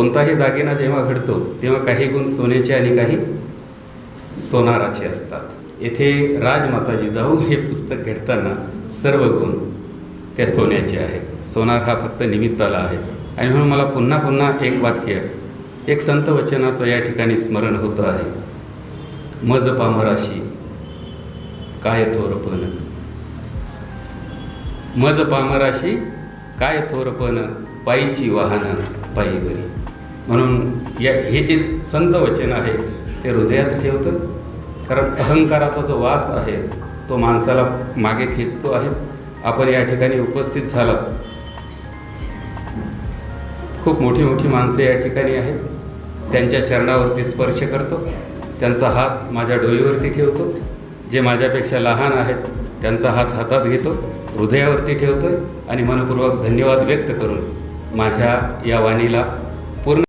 कोणताही दागिना जेव्हा घडतो तेव्हा काही गुण सोन्याचे आणि काही सोनाराचे असतात। येथे राजमाता जिजाऊ हे पुस्तक घडताना सर्व गुण त्या सोन्याचे आहेत। सोनार हा फक्त निमित्ताला आहे। आणि म्हणून मला पुन्हा पुन्हा एक वाक्य, एक संत वचनाचं या ठिकाणी स्मरण होतं आहे। मज पामराशी काय थोरपण, मज पामराशी काय थोरपण, पायीची वाहन पायी बरी। म्हणून हे जे संत वचन आहे ते हृदयात ठेवतं, कारण अहंकाराचा जो वास आहे तो माणसाला मागे खेचतो आहे। आपण या ठिकाणी उपस्थित झालात, खूप मोठी मोठी माणसे या ठिकाणी आहेत, त्यांच्या चरणावरती स्पर्श करतो, त्यांचा हात माझ्या डोईवरती ठेवतो। जे माझ्यापेक्षा लहान आहेत त्यांचा हात हातात घेतो, हृदयावरती ठेवतो आणि मनपूर्वक धन्यवाद व्यक्त करून माझ्या या वाणीला पूर्ण